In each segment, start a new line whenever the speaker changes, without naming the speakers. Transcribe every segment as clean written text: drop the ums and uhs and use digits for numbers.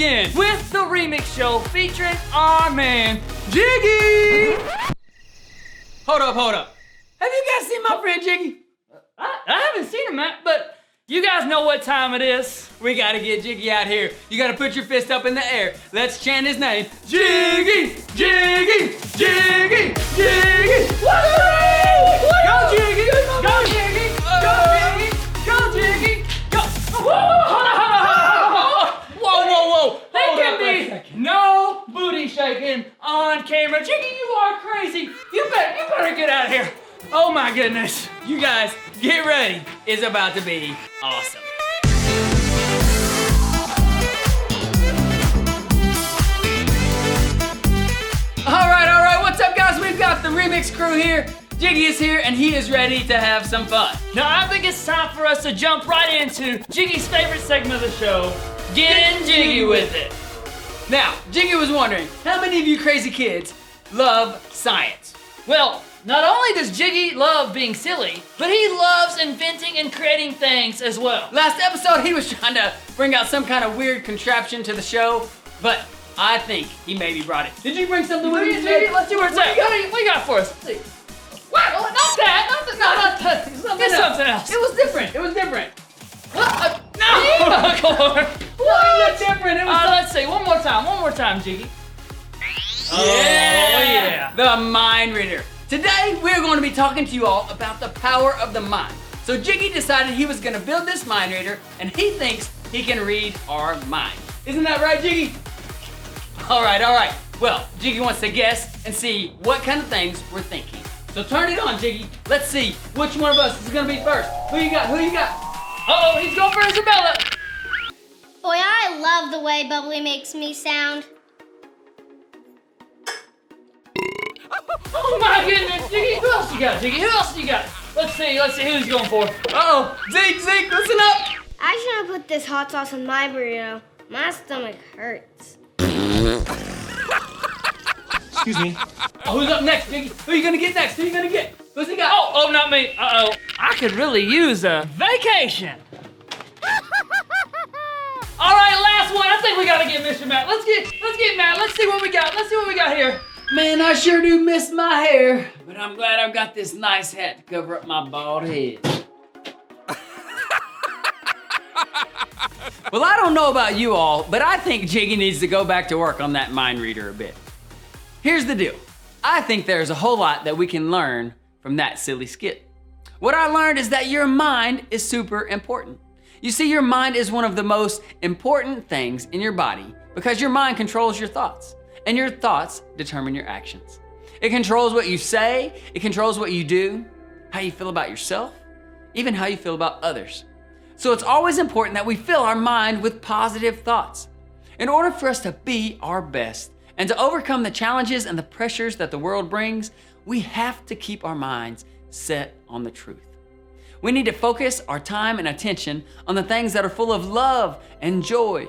in with the Remix Show featuring our man, Jiggy! Hold up. Have you guys seen my friend Jiggy? I haven't seen him, Matt, but you guys know what time it is. We gotta get Jiggy out here. You gotta put your fist up in the air. Let's chant his name. Jiggy, Jiggy, Jiggy, Jiggy. Woo! Go Jiggy, go Jiggy, go Jiggy, go Jiggy, go. Hold on. Whoa. There can be no booty shaking on camera. Jiggy, you are crazy. You better get out of here. Oh my goodness. You guys, get ready. It's about to be awesome. All right. What's up, guys? We've got the Remix crew here. Jiggy is here, and he is ready to have some fun. Now, I think it's time for us to jump right into Jiggy's favorite segment of the show, Getting Jiggy with It. Now, Jiggy was wondering, how many of you crazy kids love science? Well, not only does Jiggy love being silly, but he loves inventing and creating things as well. Last episode, he was trying to bring out some kind of weird contraption to the show, but I think he maybe brought it. Did you bring something with you, Jiggy? Let's see where it's at. What you got for us? Let's see. What? Not that. Not that. Something else. It was different. What? No! What? It looked different. Let's see. One more time, Jiggy. Yeah. The mind reader. Today, we're going to be talking to you all about the power of the mind. So Jiggy decided he was going to build this mind reader, and he thinks he can read our mind. Isn't that right, Jiggy? All right. Well, Jiggy wants to guess and see what kind of things we're thinking. So turn it on, Jiggy. Let's see which one of us is going to be first. Who you got? Uh-oh, he's going for Isabella.
Boy, I love the way bubbly makes me sound.
Oh my goodness, Jiggy! Who else you got, Jiggy? Let's see who he's going for. Uh-oh, Zeke, listen up!
I shouldn't put this hot sauce on my burrito. My stomach hurts.
Excuse me. Oh, who's up next, Jiggy? Who are you gonna get next? Who's he got? Oh, not me. Uh-oh. I could really use a vacation. All right, last one. I think we gotta get Mr. Matt. Let's get Matt. Let's see what we got here. Man, I sure do miss my hair, but I'm glad I've got this nice hat to cover up my bald head. Well, I don't know about you all, but I think Jiggy needs to go back to work on that mind reader a bit. Here's the deal. I think there's a whole lot that we can learn from that silly skit. What I learned is that your mind is super important. You see, your mind is one of the most important things in your body because your mind controls your thoughts. And your thoughts determine your actions. It controls what you say, it controls what you do, how you feel about yourself, even how you feel about others. So it's always important that we fill our mind with positive thoughts. In order for us to be our best and to overcome the challenges and the pressures that the world brings, we have to keep our minds set on the truth. We need to focus our time and attention on the things that are full of love and joy,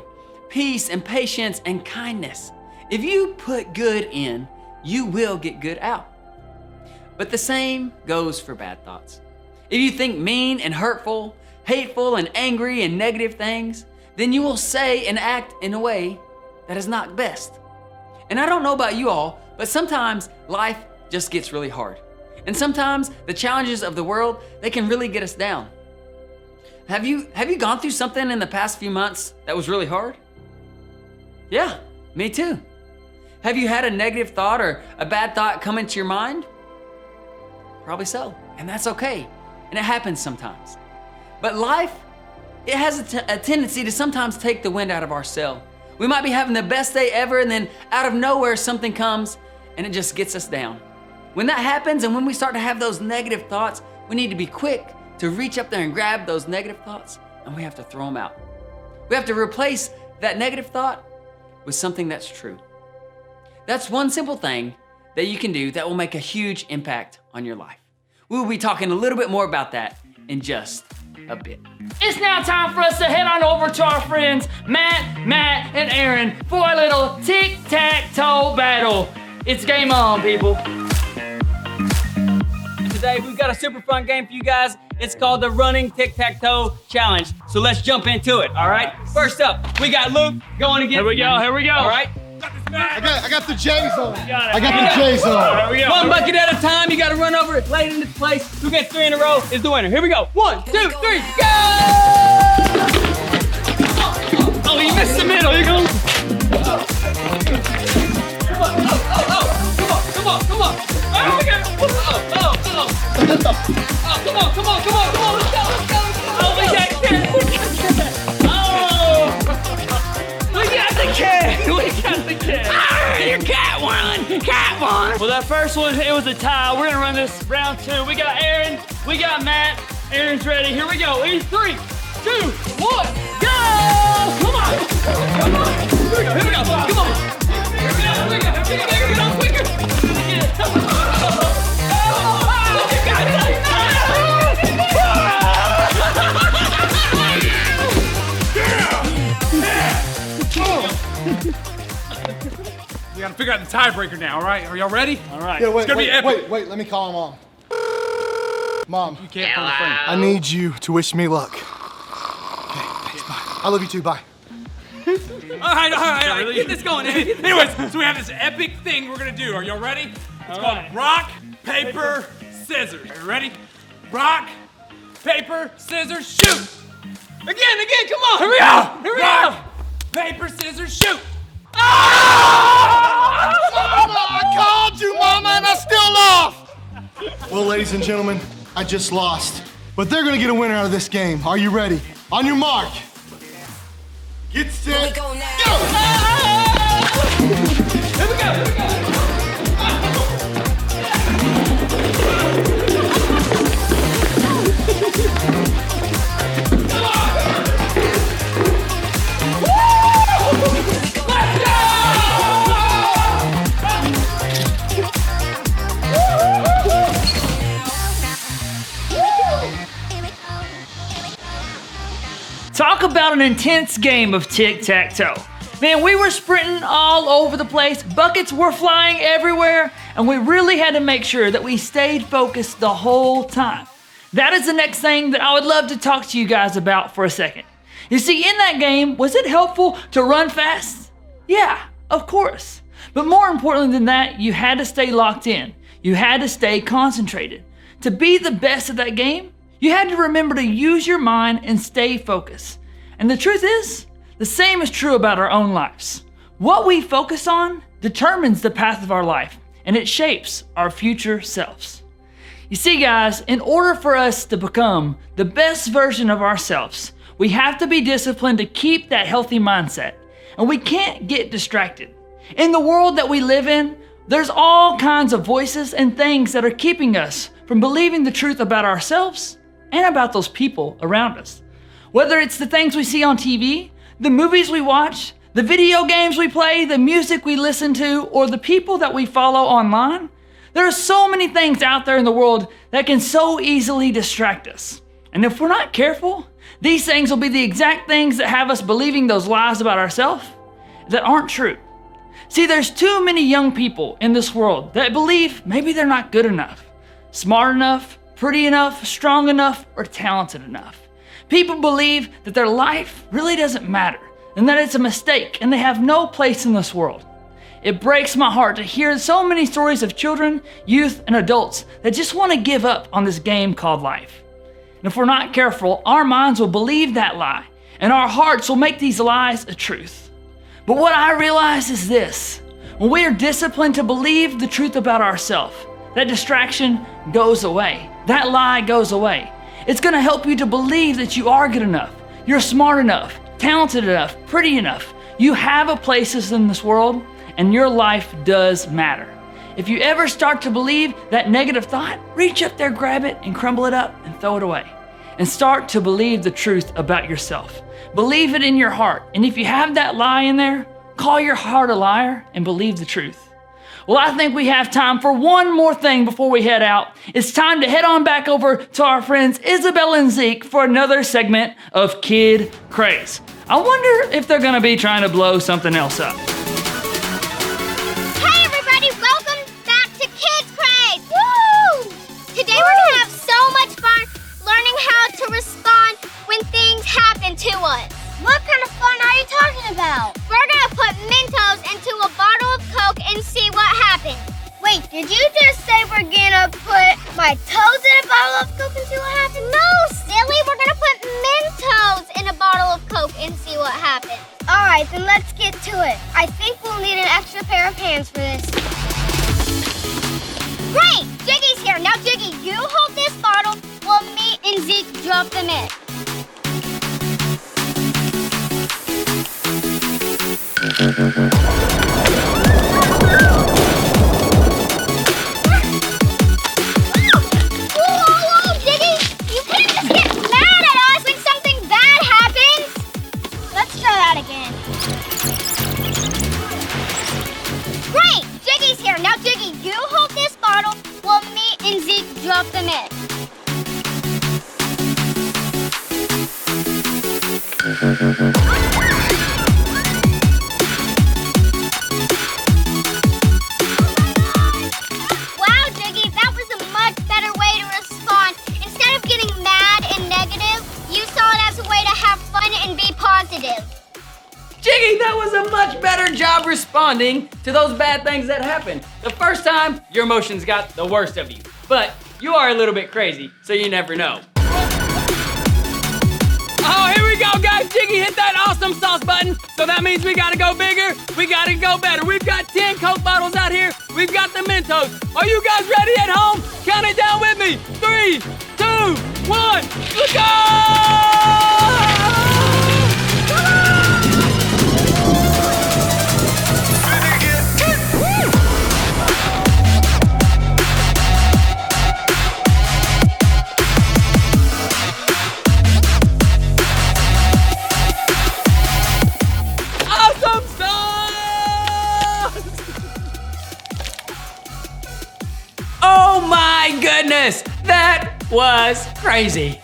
peace and patience and kindness. If you put good in, you will get good out. But the same goes for bad thoughts. If you think mean and hurtful, hateful and angry and negative things, then you will say and act in a way that is not best. And I don't know about you all, but sometimes life just gets really hard. And sometimes the challenges of the world, they can really get us down. Have you gone through something in the past few months that was really hard? Yeah, me too. Have you had a negative thought or a bad thought come into your mind? Probably so, and that's okay, and it happens sometimes. But life, it has a tendency to sometimes take the wind out of our sail. We might be having the best day ever, and then out of nowhere something comes and it just gets us down. When that happens and when we start to have those negative thoughts, we need to be quick to reach up there and grab those negative thoughts, and we have to throw them out. We have to replace that negative thought with something that's true. That's one simple thing that you can do that will make a huge impact on your life. We will be talking a little bit more about that in just a bit. It's now time for us to head on over to our friends Matt, and Aaron for a little tic-tac-toe battle. It's game on, people. And today we've got a super fun game for you guys. It's called the Running Tic-Tac-Toe Challenge. So let's jump into it, all right? First up, we got Luke going against.
Here we go.
All right?
I got the J's on. I got
got
the J's on.
Here we go.
One bucket at a time. You got to run over it, lay it into place. Who gets 3 in a row is the winner. Here we go. 1, 2, 3, go!
Oh, you missed the middle. You're going.
Come on. Oh, we got it. Oh, come on. Let's go.
Oh, we got cat. Oh, we got the cat.
Your cat won.
Well, that first one, it was a tie. We're gonna run this round 2. We got Aaron, we got Matt. Aaron's ready. Here we go. In 3, 2, 1, go! Come on.
Here we go. Come on. Quicker.
We gotta figure out the tiebreaker now, all right? Are y'all ready?
All right.
Yeah,
gonna be epic.
wait, let me call Mom. Mom,
You can't phone a friend.
I need you to wish me luck. Okay, thanks, bye. I love you too, bye.
All right. Get this going. Anyways, so we have this epic thing we're gonna do. Are y'all ready? It's called
right.
rock, paper, scissors. Are you ready? Rock, paper, scissors, shoot!
Again, come on.
Here we go! Rock, paper, scissors, shoot! Ah!
Mama, I called you, Mama, and I still lost! Well, ladies and gentlemen, I just lost. But they're gonna get a winner out of this game. Are you ready? On your mark. Get set, go!
Here we go.
Talk about an intense game of tic-tac-toe. Man, we were sprinting all over the place, buckets were flying everywhere, and we really had to make sure that we stayed focused the whole time. That is the next thing that I would love to talk to you guys about for a second. You see, in that game, was it helpful to run fast? Yeah, of course. But more importantly than that, you had to stay locked in. You had to stay concentrated. To be the best at that game, you had to remember to use your mind and stay focused. And the truth is, the same is true about our own lives. What we focus on determines the path of our life, and it shapes our future selves. You see, guys, in order for us to become the best version of ourselves, we have to be disciplined to keep that healthy mindset, and we can't get distracted. In the world that we live in, there's all kinds of voices and things that are keeping us from believing the truth about ourselves and about those people around us. Whether it's the things we see on TV, the movies we watch, the video games we play, the music we listen to, or the people that we follow online, there are so many things out there in the world that can so easily distract us. And if we're not careful, these things will be the exact things that have us believing those lies about ourselves that aren't true. See, there's too many young people in this world that believe maybe they're not good enough, smart enough, pretty enough, strong enough, or talented enough. People believe that their life really doesn't matter and that it's a mistake and they have no place in this world. It breaks my heart to hear so many stories of children, youth, and adults that just want to give up on this game called life. And if we're not careful, our minds will believe that lie and our hearts will make these lies a truth. But what I realize is this: when we are disciplined to believe the truth about ourselves, that distraction goes away. That lie goes away. It's gonna help you to believe that you are good enough, you're smart enough, talented enough, pretty enough. You have a place in this world, and your life does matter. If you ever start to believe that negative thought, reach up there, grab it, and crumble it up and throw it away. And start to believe the truth about yourself. Believe it in your heart. And if you have that lie in there, call your heart a liar and believe the truth. Well, I think we have time for one more thing before we head out. It's time to head on back over to our friends Isabel and Zeke for another segment of Kid Craze. I wonder if they're gonna be trying to blow something else up.
Hey everybody, welcome back to Kids Craze! Woo! Today we're gonna have so much fun learning now. We're gonna put Mentos into a bottle of Coke and see what happens.
Wait, did you just say we're gonna put my toes in a bottle of Coke and see what happens?
No, silly, we're gonna put Mentos in a bottle of Coke and see what happens.
All right, then let's get to it. I think we'll need an extra pair of hands for this.
Great, Jiggy's here. Now, Jiggy, you hold this bottle while me and Zeke drop them in. Whoa, Jiggy! You can't just get mad at us when something bad happens!
Let's try that again.
Great! Jiggy's here. Now, Jiggy, you hold this bottle while me and Zeke drop them in. Wow, Jiggy, that was a much better way to respond. Instead of getting mad and negative, you saw it as a way to have fun and be positive.
Jiggy, that was a much better job responding to those bad things that happened. The first time, your emotions got the worst of you. But you are a little bit crazy, so you never know.
Oh, here we go, guys. Jiggy hit that awesome sauce button. So that means we gotta go bigger. We gotta go better. We've got 10 Coke bottles out here. We've got the Mentos. Are you guys ready at home? Count it down with me. 3, 2, 1, let's go! Awesome sauce!
Oh my goodness, that was crazy.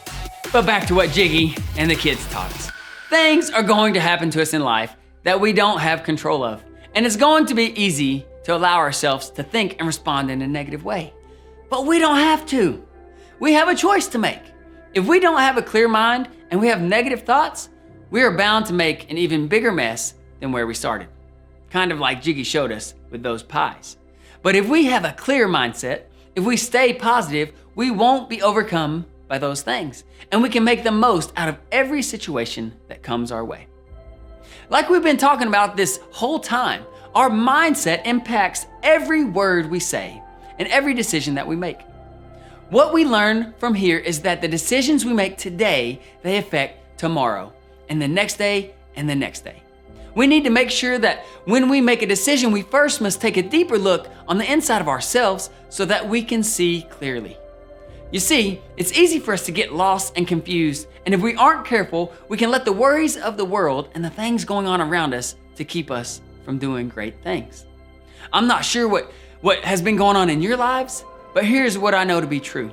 But back to what Jiggy and the kids taught us. Things are going to happen to us in life that we don't have control of. And it's going to be easy to allow ourselves to think and respond in a negative way. But we don't have to. We have a choice to make. If we don't have a clear mind and we have negative thoughts, we are bound to make an even bigger mess than where we started. Kind of like Jiggy showed us with those pies. But if we have a clear mindset, if we stay positive, we won't be overcome by those things. And we can make the most out of every situation that comes our way. Like we've been talking about this whole time, our mindset impacts every word we say and every decision that we make. What we learn from here is that the decisions we make today, they affect tomorrow and the next day and the next day. We need to make sure that when we make a decision, we first must take a deeper look on the inside of ourselves so that we can see clearly. You see, it's easy for us to get lost and confused, and if we aren't careful, we can let the worries of the world and the things going on around us to keep us from doing great things. I'm not sure what has been going on in your lives, but here's what I know to be true.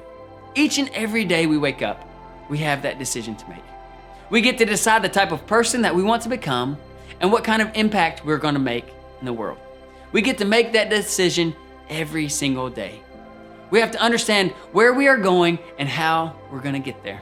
Each and every day we wake up, we have that decision to make. We get to decide the type of person that we want to become and what kind of impact we're going to make in the world. We get to make that decision every single day. We have to understand where we are going and how we're going to get there.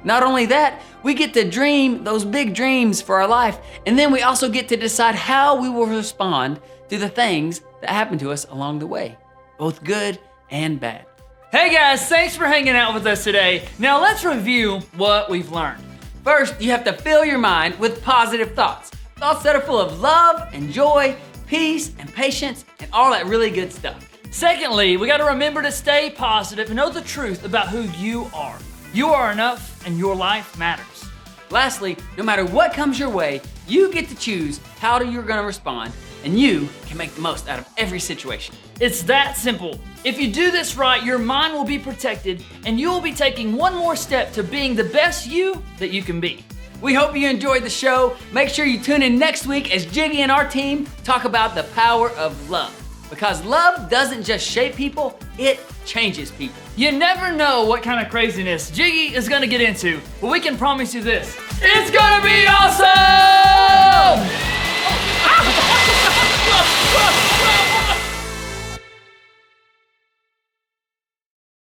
Not only that, we get to dream those big dreams for our life, and then we also get to decide how we will respond to the things that happen to us along the way, both good and bad.
Hey guys, thanks for hanging out with us today. Now let's review what we've learned.
First, you have to fill your mind with positive thoughts. Thoughts that are full of love and joy, peace and patience, and all that really good stuff.
Secondly, we gotta remember to stay positive and know the truth about who you are. You are enough and your life matters.
Lastly, no matter what comes your way, you get to choose how you're gonna respond, and you can make the most out of every situation.
It's that simple. If you do this right, your mind will be protected and you will be taking one more step to being the best you that you can be.
We hope you enjoyed the show. Make sure you tune in next week as Jiggy and our team talk about the power of love. Because love doesn't just shape people, it changes people.
You never know what kind of craziness Jiggy is gonna get into, but we can promise you this. It's gonna be awesome!